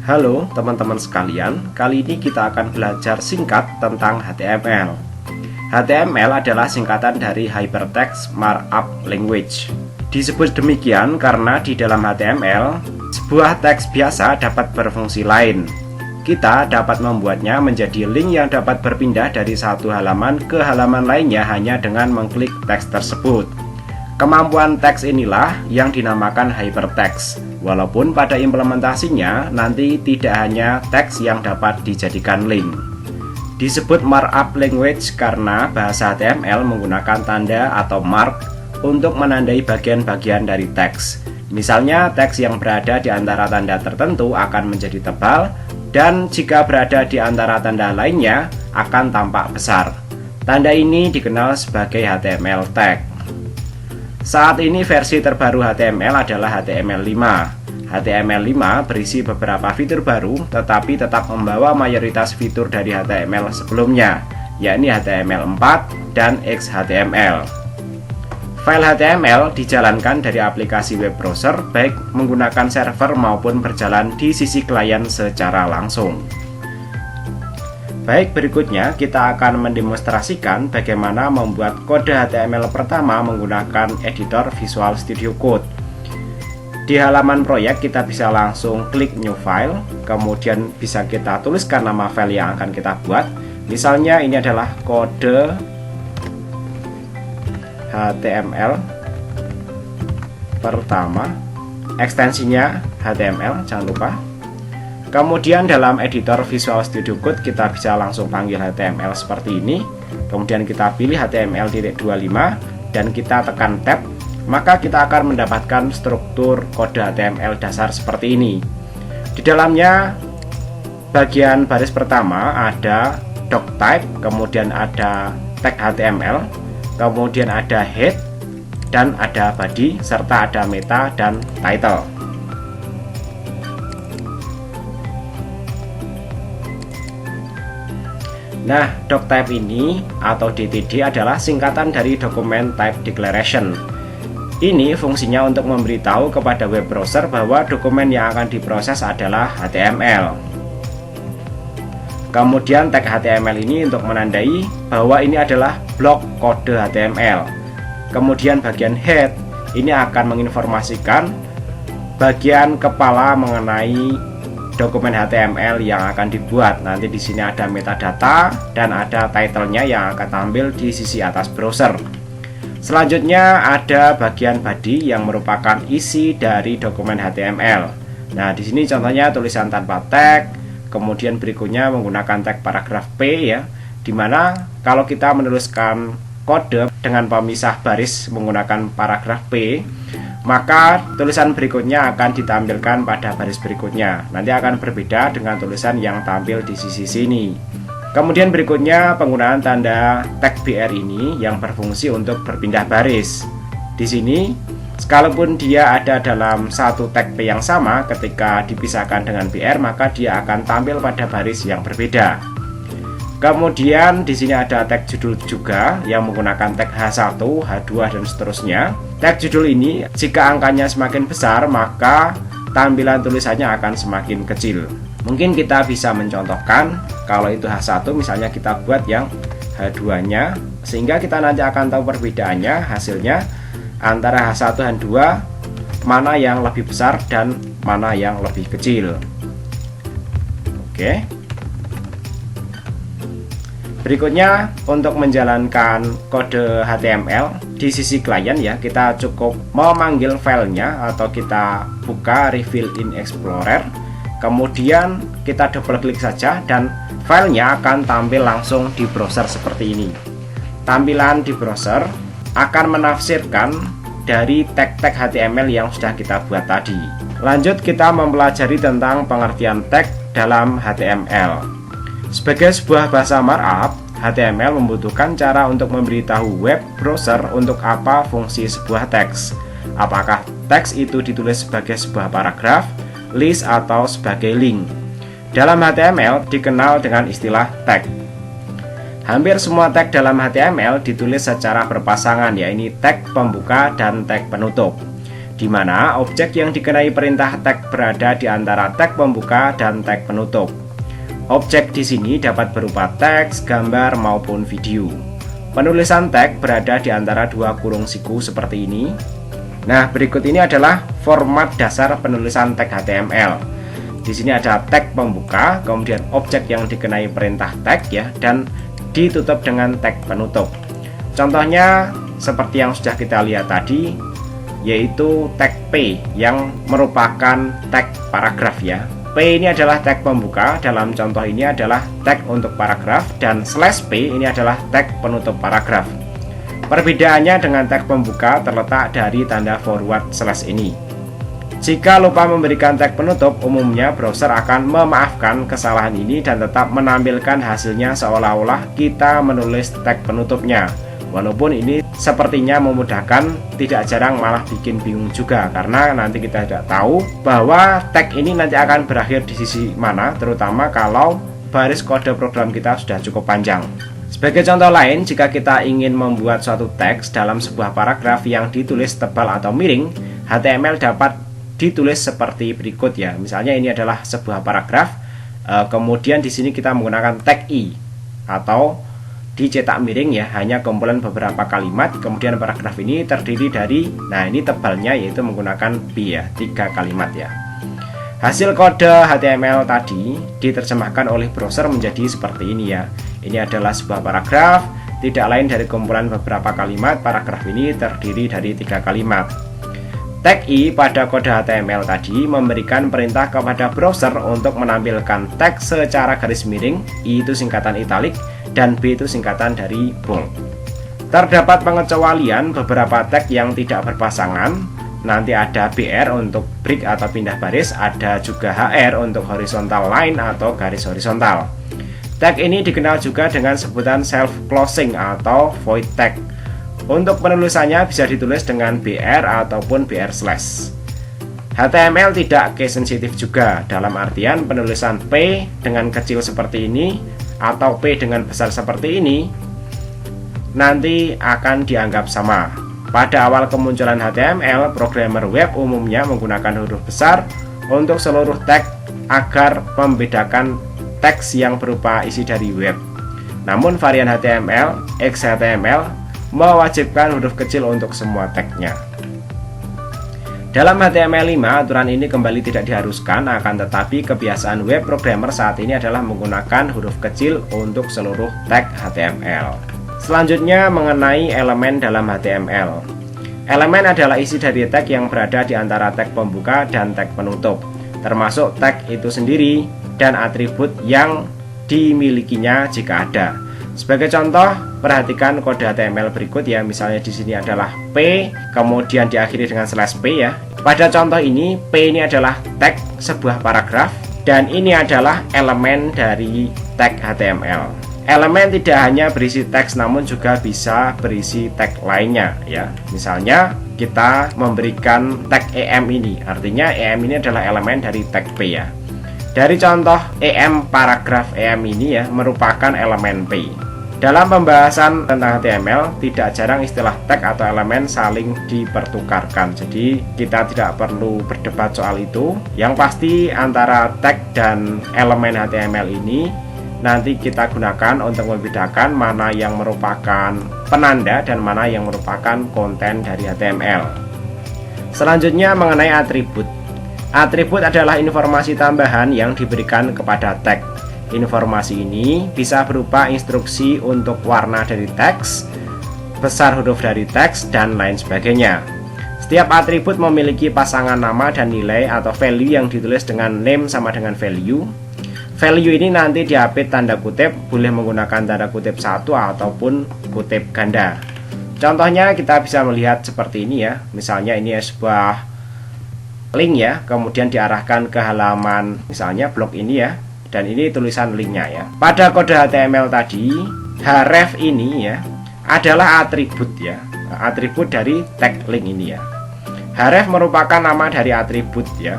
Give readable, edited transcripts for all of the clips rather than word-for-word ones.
Halo teman-teman sekalian, kali ini kita akan belajar singkat tentang HTML. HTML adalah singkatan dari Hypertext Markup Language. Disebut demikian karena di dalam HTML, sebuah teks biasa dapat berfungsi lain. Kita dapat membuatnya menjadi link yang dapat berpindah dari satu halaman ke halaman lainnya hanya dengan mengklik teks tersebut. Kemampuan teks inilah yang dinamakan hypertext. Walaupun pada implementasinya nanti tidak hanya teks yang dapat dijadikan link. Disebut markup language karena bahasa HTML menggunakan tanda atau mark untuk menandai bagian-bagian dari teks. Misalnya teks yang berada di antara tanda tertentu akan menjadi tebal, dan jika berada di antara tanda lainnya akan tampak besar. Tanda ini dikenal sebagai HTML tag. Saat ini versi terbaru HTML adalah HTML5. HTML5 berisi beberapa fitur baru, tetapi tetap membawa mayoritas fitur dari HTML sebelumnya, yakni HTML4 dan XHTML. File HTML dijalankan dari aplikasi web browser, baik menggunakan server maupun berjalan di sisi klien secara langsung. Baik, berikutnya kita akan mendemonstrasikan bagaimana membuat kode HTML pertama menggunakan editor Visual Studio Code. Di halaman proyek kita bisa langsung klik New File, kemudian bisa kita tuliskan nama file yang akan kita buat. Misalnya ini adalah kode HTML pertama, ekstensinya HTML, jangan lupa. Kemudian dalam editor Visual Studio Code kita bisa langsung panggil HTML seperti ini. Kemudian kita pilih HTML.25 dan kita tekan Tab. Maka kita akan mendapatkan struktur kode HTML dasar seperti ini. Di dalamnya bagian baris pertama ada doctype, kemudian ada tag HTML, kemudian ada head dan ada body, serta ada meta dan title. Nah, doctype ini atau DTD adalah singkatan dari Document Type Declaration. Ini fungsinya untuk memberitahu kepada web browser bahwa dokumen yang akan diproses adalah HTML. Kemudian tag HTML ini untuk menandai bahwa ini adalah blok kode HTML. Kemudian bagian head ini akan menginformasikan bagian kepala mengenai dokumen HTML yang akan dibuat. Nanti di sini ada metadata dan ada title-nya yang akan tampil di sisi atas browser. Selanjutnya ada bagian body yang merupakan isi dari dokumen HTML. Nah, di sini contohnya tulisan tanpa tag, kemudian berikutnya menggunakan tag paragraf P ya, dimana kalau kita menuliskan kode dengan pemisah baris menggunakan paragraf P, maka tulisan berikutnya akan ditampilkan pada baris berikutnya. Nanti akan berbeda dengan tulisan yang tampil di sisi sini. Kemudian berikutnya penggunaan tanda tag BR ini yang berfungsi untuk berpindah baris. Di sini, sekalipun dia ada dalam satu tag P yang sama, ketika dipisahkan dengan BR maka dia akan tampil pada baris yang berbeda. Kemudian di sini ada tag judul juga yang menggunakan tag H1, H2 dan seterusnya. Tag judul ini jika angkanya semakin besar maka tampilan tulisannya akan semakin kecil. Mungkin kita bisa mencontohkan kalau itu H1 misalnya kita buat yang H2 nya, sehingga kita nanti akan tahu perbedaannya hasilnya antara H1 dan H2 mana yang lebih besar dan mana yang lebih kecil. Oke. Berikutnya untuk menjalankan kode HTML di sisi klien ya, kita cukup memanggil filenya atau kita buka Reveal in Explorer. Kemudian kita double klik saja dan filenya akan tampil langsung di browser seperti ini. Tampilan di browser akan menafsirkan dari tag-tag HTML yang sudah kita buat tadi. Lanjut kita mempelajari tentang pengertian tag dalam HTML. Sebagai sebuah bahasa markup, HTML membutuhkan cara untuk memberitahu web browser untuk apa fungsi sebuah teks. Apakah teks itu ditulis sebagai sebuah paragraf, list atau sebagai link. Dalam HTML dikenal dengan istilah tag. Hampir semua tag dalam HTML ditulis secara berpasangan, yaitu tag pembuka dan tag penutup. di mana objek yang dikenai perintah tag berada di antara tag pembuka dan tag penutup. Objek di sini dapat berupa teks, gambar, maupun video. Penulisan tag berada di antara dua kurung siku seperti ini. Nah, berikut ini adalah format dasar penulisan tag HTML. Di sini ada tag pembuka, kemudian objek yang dikenai perintah tag ya, dan ditutup dengan tag penutup. Contohnya seperti yang sudah kita lihat tadi, yaitu tag P yang merupakan tag paragraf ya. P ini adalah tag pembuka, dalam contoh ini adalah tag untuk paragraf, dan slash P ini adalah tag penutup paragraf. Perbedaannya dengan tag pembuka terletak dari tanda forward slash ini. Jika lupa memberikan tag penutup, umumnya browser akan memaafkan kesalahan ini dan tetap menampilkan hasilnya seolah-olah kita menulis tag penutupnya. Walaupun ini sepertinya memudahkan, tidak jarang malah bikin bingung juga, karena nanti kita tidak tahu bahwa tag ini nanti akan berakhir di sisi mana, terutama kalau baris kode program kita sudah cukup panjang. Sebagai contoh lain, jika kita ingin membuat suatu teks dalam sebuah paragraf yang ditulis tebal atau miring, HTML dapat ditulis seperti berikut ya. Misalnya ini adalah sebuah paragraf, kemudian di sini kita menggunakan tag I atau dicetak miring ya, hanya kumpulan beberapa kalimat. Kemudian paragraf ini terdiri dari, nah ini tebalnya yaitu menggunakan B ya, 3 kalimat ya. Hasil kode HTML tadi diterjemahkan oleh browser menjadi seperti ini ya. Ini adalah sebuah paragraf, tidak lain dari kumpulan beberapa kalimat. Paragraf ini terdiri dari 3 kalimat. Tag I pada kode HTML tadi memberikan perintah kepada browser untuk menampilkan teks secara garis miring, I itu singkatan italik, dan B itu singkatan dari bold. Terdapat pengecualian beberapa tag yang tidak berpasangan. Nanti ada BR untuk break atau pindah baris, ada juga HR untuk horizontal line atau garis horizontal. Tag ini dikenal juga dengan sebutan self closing atau void tag. Untuk penulisannya bisa ditulis dengan BR ataupun BR slash. HTML tidak case sensitif juga, dalam artian penulisan P dengan kecil seperti ini atau P dengan besar seperti ini nanti akan dianggap sama. Pada awal kemunculan HTML, programmer web umumnya menggunakan huruf besar untuk seluruh tag agar membedakan teks yang berupa isi dari web. Namun varian HTML, XHTML mewajibkan huruf kecil untuk semua tagnya. Dalam HTML5, aturan ini kembali tidak diharuskan, akan tetapi kebiasaan web programmer saat ini adalah menggunakan huruf kecil untuk seluruh tag HTML. Selanjutnya mengenai elemen dalam HTML. Elemen adalah isi dari tag yang berada di antara tag pembuka dan tag penutup, termasuk tag itu sendiri dan atribut yang dimilikinya jika ada. Sebagai contoh, perhatikan kode HTML berikut ya. Misalnya di sini adalah P, kemudian diakhiri dengan slash P ya. Pada contoh ini, P ini adalah tag sebuah paragraf, dan ini adalah elemen dari tag HTML. Elemen tidak hanya berisi teks, namun juga bisa berisi tag lainnya ya. Misalnya kita memberikan tag EM ini, artinya EM ini adalah elemen dari tag P ya. Dari contoh EM paragraf EM ini ya, merupakan elemen P. Dalam pembahasan tentang HTML, tidak jarang istilah tag atau elemen saling dipertukarkan. Jadi kita tidak perlu berdebat soal itu. Yang pasti antara tag dan elemen HTML ini nanti kita gunakan untuk membedakan mana yang merupakan penanda dan mana yang merupakan konten dari HTML. Selanjutnya mengenai atribut. Atribut adalah informasi tambahan yang diberikan kepada tag. Informasi ini bisa berupa instruksi untuk warna dari teks, besar huruf dari teks, dan lain sebagainya. Setiap atribut memiliki pasangan nama dan nilai atau value yang ditulis dengan name sama dengan value. Value ini nanti diapit tanda kutip, boleh menggunakan tanda kutip satu ataupun kutip ganda. Contohnya kita bisa melihat seperti ini ya. Misalnya ini sebuah link ya, kemudian diarahkan ke halaman misalnya blog ini ya. Dan ini tulisan linknya ya. Pada kode HTML tadi, href ini ya adalah atribut ya, atribut dari tag link ini ya. Href merupakan nama dari atribut ya,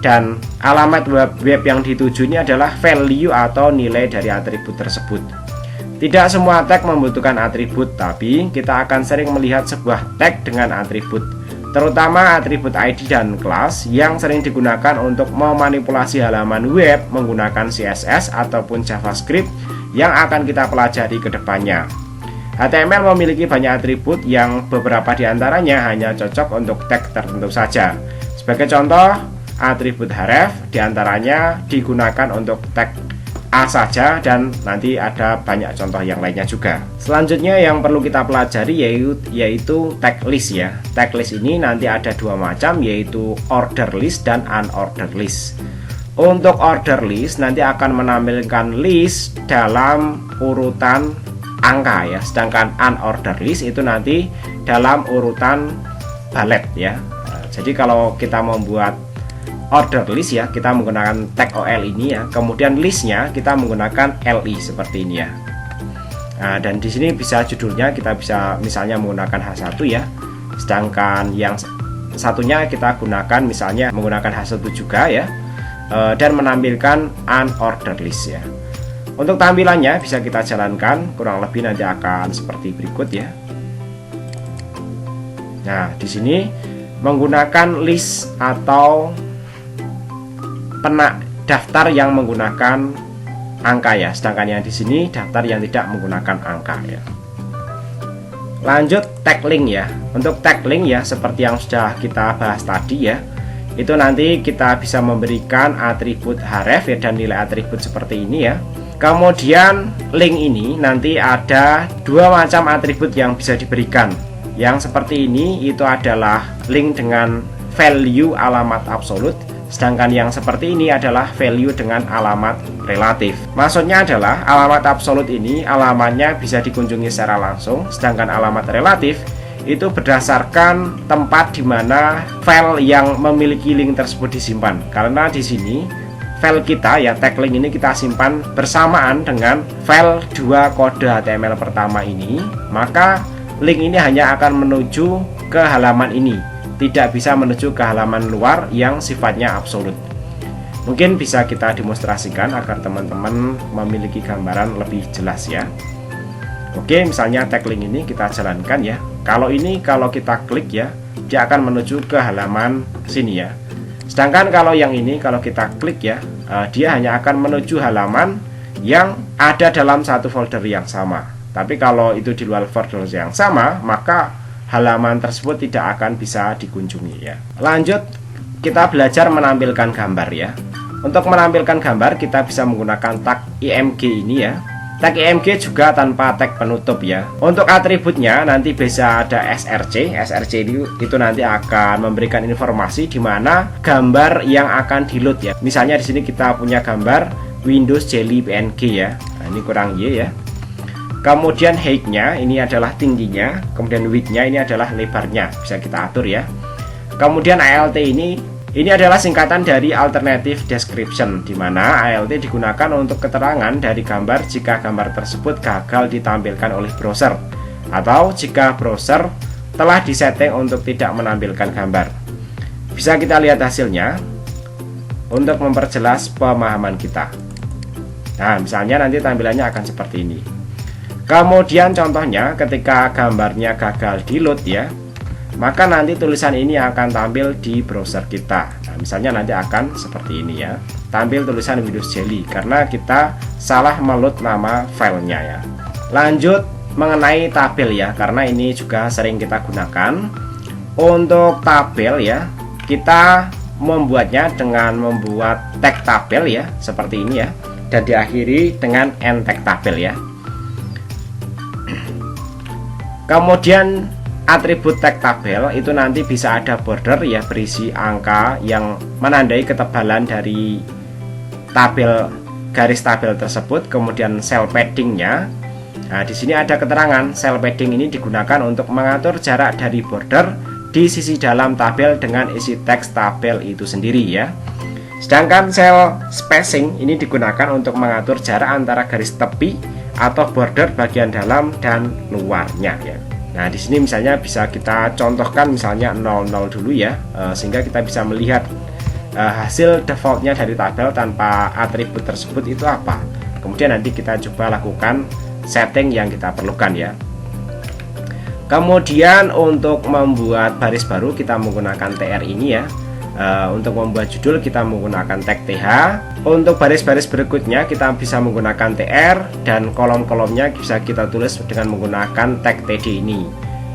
dan alamat web yang dituju ini adalah value atau nilai dari atribut tersebut. Tidak semua tag membutuhkan atribut, tapi kita akan sering melihat sebuah tag dengan atribut. terutama atribut ID dan kelas yang sering digunakan untuk memanipulasi halaman web menggunakan CSS ataupun JavaScript yang akan kita pelajari ke depannya. HTML memiliki banyak atribut yang beberapa diantaranya hanya cocok untuk tag tertentu saja. Sebagai contoh, atribut href diantaranya digunakan untuk tag A saja, dan nanti ada banyak contoh yang lainnya juga. Selanjutnya yang perlu kita pelajari yaitu tag list ya. Tag list ini nanti ada dua macam, yaitu order list dan unordered list. Untuk order list nanti akan menampilkan list dalam urutan angka ya, sedangkan unordered list itu nanti dalam urutan balet ya. Jadi kalau kita membuat order list ya, kita menggunakan tag OL ini ya, kemudian listnya kita menggunakan LI seperti ini ya. Nah, dan di sini bisa judulnya kita bisa misalnya menggunakan H1 ya, sedangkan yang satunya kita gunakan misalnya menggunakan H1 juga ya, dan menampilkan unordered list ya. Untuk tampilannya bisa kita jalankan kurang lebih nanti akan seperti berikut ya. Nah, di sini menggunakan list atau daftar yang menggunakan angka ya, sedangkan yang di sini daftar yang tidak menggunakan angka ya. Lanjut tag link ya. Untuk tag link ya, seperti yang sudah kita bahas tadi ya, itu nanti kita bisa memberikan atribut href ya, dan nilai atribut seperti ini ya. Kemudian link ini nanti ada dua macam atribut yang bisa diberikan. Yang seperti ini itu adalah link dengan value alamat absolut, sedangkan yang seperti ini adalah value dengan alamat relatif. Maksudnya adalah alamat absolut ini alamatnya bisa dikunjungi secara langsung, sedangkan alamat relatif itu berdasarkan tempat di mana file yang memiliki link tersebut disimpan. Karena di sini file kita ya, tag link ini kita simpan bersamaan dengan file 2 kode HTML pertama ini, maka link ini hanya akan menuju ke halaman ini, tidak bisa menuju ke halaman luar yang sifatnya absolut. Mungkin bisa kita demonstrasikan agar teman-teman memiliki gambaran lebih jelas ya. Oke, misalnya tag link ini kita jalankan ya. Kalau kita klik ya, dia akan menuju ke halaman sini ya. Sedangkan kalau yang ini kalau kita klik ya, dia hanya akan menuju halaman yang ada dalam satu folder yang sama. Tapi kalau itu di luar folder yang sama, maka halaman tersebut tidak akan bisa dikunjungi ya. Lanjut, kita belajar menampilkan gambar ya. Untuk menampilkan gambar kita bisa menggunakan tag img ini ya. Tag img juga tanpa tag penutup ya. Untuk atributnya nanti bisa ada src. Src itu nanti akan memberikan informasi di mana gambar yang akan di-load ya. Misalnya di sini kita punya gambar Windows Jelly PNG ya. Nah, ini kurang Y ya. Kemudian height-nya ini adalah tingginya, kemudian width-nya ini adalah lebarnya, bisa kita atur ya. Kemudian ALT ini adalah singkatan dari Alternative Description, di mana ALT digunakan untuk keterangan dari gambar jika gambar tersebut gagal ditampilkan oleh browser, atau jika browser telah disetting untuk tidak menampilkan gambar. Bisa kita lihat hasilnya untuk memperjelas pemahaman kita. Nah, misalnya nanti tampilannya akan seperti ini. Kemudian contohnya ketika gambarnya gagal di-load ya, maka nanti tulisan ini akan tampil di browser kita. Nah, misalnya nanti akan seperti ini ya, tampil tulisan Windows Jelly karena kita salah meload nama filenya ya. Lanjut mengenai tabel ya, karena ini juga sering kita gunakan. Untuk tabel ya, kita membuatnya dengan membuat tag tabel ya, seperti ini ya, dan diakhiri dengan end tag tabel ya. Kemudian atribut tag tabel itu nanti bisa ada border ya, berisi angka yang menandai ketebalan dari tabel, garis tabel tersebut. Kemudian cell paddingnya. Nah, di sini ada keterangan cell padding ini digunakan untuk mengatur jarak dari border di sisi dalam tabel dengan isi teks tabel itu sendiri ya. Sedangkan cell spacing ini digunakan untuk mengatur jarak antara garis tepi atau border bagian dalam dan luarnya ya. Nah, di sini misalnya bisa kita contohkan misalnya 00 dulu ya, sehingga kita bisa melihat hasil defaultnya dari tabel tanpa atribut tersebut itu apa. Kemudian nanti kita coba lakukan setting yang kita perlukan ya. Kemudian untuk membuat baris baru kita menggunakan TR ini ya. Untuk membuat judul kita menggunakan tag TH. Untuk baris-baris berikutnya kita bisa menggunakan TR, dan kolom-kolomnya bisa kita tulis dengan menggunakan tag TD ini.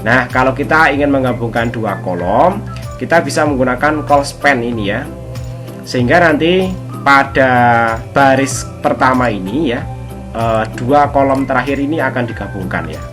Nah, kalau kita ingin menggabungkan dua kolom, kita bisa menggunakan call span ini ya. Sehingga nanti pada baris pertama ini ya, dua kolom terakhir ini akan digabungkan ya.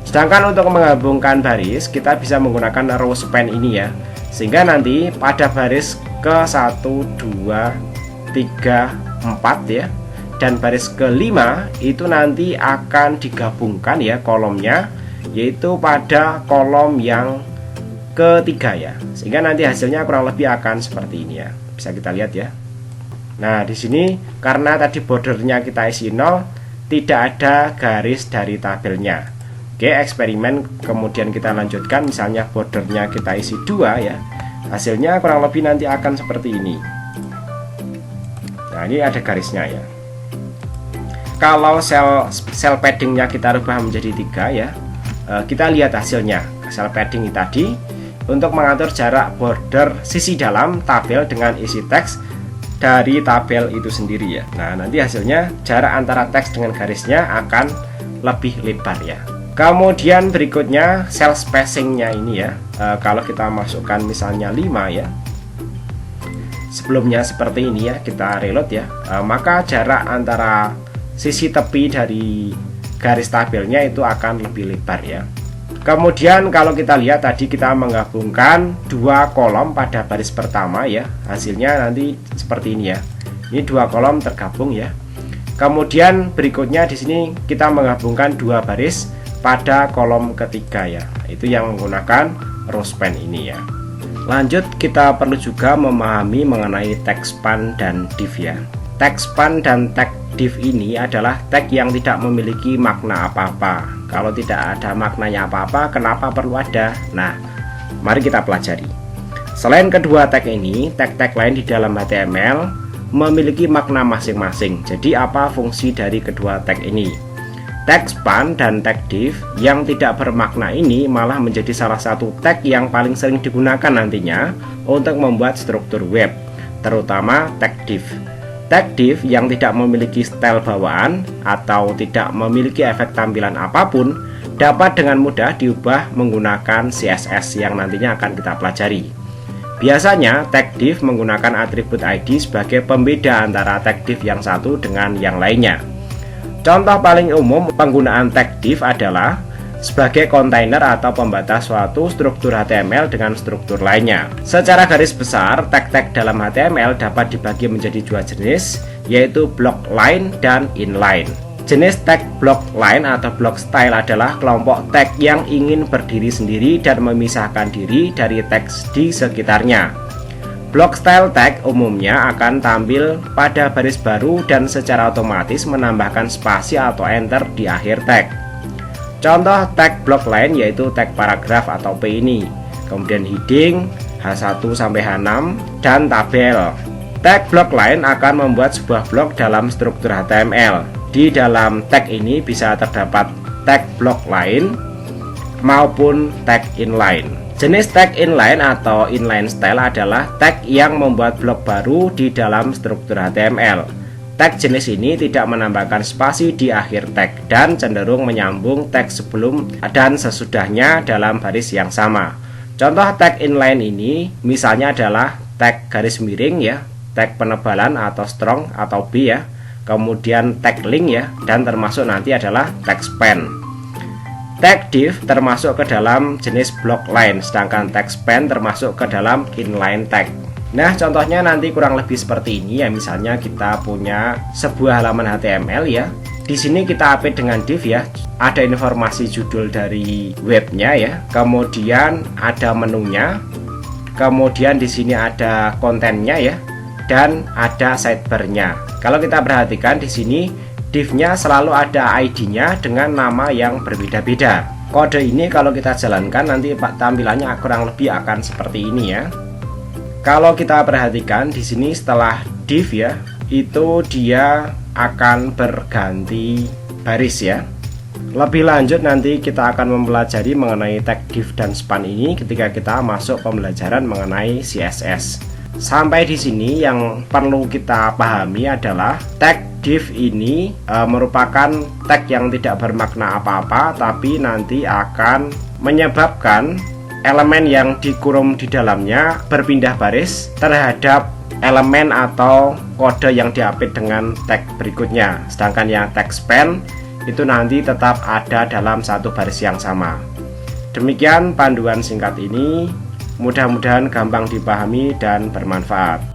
Sedangkan untuk menggabungkan baris kita bisa menggunakan row span ini ya. Sehingga nanti pada baris ke 1, 2, 3, 4 ya, dan baris kelima itu nanti akan digabungkan ya kolomnya, yaitu pada kolom yang ketiga ya. Sehingga nanti hasilnya kurang lebih akan seperti ini ya. Bisa kita lihat ya. Nah, di sini karena tadi bordernya kita isi 0, tidak ada garis dari tabelnya. Oke, eksperimen kemudian kita lanjutkan, misalnya bordernya kita isi 2 ya. Hasilnya kurang lebih nanti akan seperti ini. Nah, ini ada garisnya ya. Kalau sel paddingnya kita rubah menjadi 3 ya, kita lihat hasilnya. Sel padding tadi untuk mengatur jarak border sisi dalam tabel dengan isi teks dari tabel itu sendiri ya. Nah, nanti hasilnya jarak antara teks dengan garisnya akan lebih lebar ya. Kemudian berikutnya cell spacingnya ini ya. Kalau kita masukkan misalnya 5 ya, sebelumnya seperti ini ya, kita reload ya, maka jarak antara sisi tepi dari garis tabelnya itu akan lebih lebar ya. Kemudian kalau kita lihat tadi kita menggabungkan dua kolom pada baris pertama ya, hasilnya nanti seperti ini ya. Ini dua kolom tergabung ya. Kemudian berikutnya di sini kita menggabungkan dua baris pada kolom ketiga ya, itu yang menggunakan row span ini ya. Lanjut, kita perlu juga memahami mengenai tag span dan div ya. Tag span dan tag div ini adalah tag yang tidak memiliki makna apa-apa. Kalau tidak ada maknanya apa-apa, kenapa perlu ada? Nah, mari kita pelajari. Selain kedua tag ini, tag-tag lain di dalam HTML memiliki makna masing-masing. Jadi apa fungsi dari kedua tag ini? Tag span dan tag div yang tidak bermakna ini malah menjadi salah satu tag yang paling sering digunakan nantinya untuk membuat struktur web, terutama tag div. Tag div yang tidak memiliki style bawaan atau tidak memiliki efek tampilan apapun dapat dengan mudah diubah menggunakan CSS yang nantinya akan kita pelajari. Biasanya tag div menggunakan atribut ID sebagai pembeda antara tag div yang satu dengan yang lainnya. Contoh paling umum penggunaan tag div adalah sebagai kontainer atau pembatas suatu struktur HTML dengan struktur lainnya. Secara garis besar, tag-tag dalam HTML dapat dibagi menjadi dua jenis, yaitu block line dan inline. Jenis tag block line atau block style adalah kelompok tag yang ingin berdiri sendiri dan memisahkan diri dari teks di sekitarnya. Block style tag umumnya akan tampil pada baris baru dan secara otomatis menambahkan spasi atau enter di akhir tag. Contoh tag block line yaitu tag paragraf atau P ini, kemudian heading, H1 sampai H6, dan tabel. Tag block line akan membuat sebuah blok dalam struktur HTML. Di dalam tag ini bisa terdapat tag block line maupun tag inline. Jenis tag inline atau inline style adalah tag yang membuat blok baru di dalam struktur HTML. Tag jenis ini tidak menambahkan spasi di akhir tag dan cenderung menyambung tag sebelum dan sesudahnya dalam baris yang sama. Contoh tag inline ini misalnya adalah tag garis miring ya, tag penebalan atau strong atau B ya, kemudian tag link ya, dan termasuk nanti adalah tag span. Tag div termasuk ke dalam jenis block line, sedangkan tag span termasuk ke dalam inline tag. Nah, contohnya nanti kurang lebih seperti ini ya. Misalnya kita punya sebuah halaman HTML ya. Di sini kita update dengan div ya. Ada informasi judul dari webnya ya. Kemudian ada menunya. Kemudian di sini ada kontennya ya. Dan ada sidebar-nya. Kalau kita perhatikan di sini div-nya selalu ada ID-nya dengan nama yang berbeda-beda. Kode ini kalau kita jalankan nanti tampilannya kurang lebih akan seperti ini ya. Kalau kita perhatikan di sini setelah div ya, itu dia akan berganti baris ya. Lebih lanjut nanti kita akan mempelajari mengenai tag div dan span ini ketika kita masuk pembelajaran mengenai CSS. Sampai di sini yang perlu kita pahami adalah tag div ini merupakan tag yang tidak bermakna apa-apa, tapi nanti akan menyebabkan elemen yang dikurung di dalamnya berpindah baris terhadap elemen atau kode yang diapit dengan tag berikutnya. Sedangkan yang tag span itu nanti tetap ada dalam satu baris yang sama. Demikian panduan singkat ini, mudah-mudahan gampang dipahami dan bermanfaat.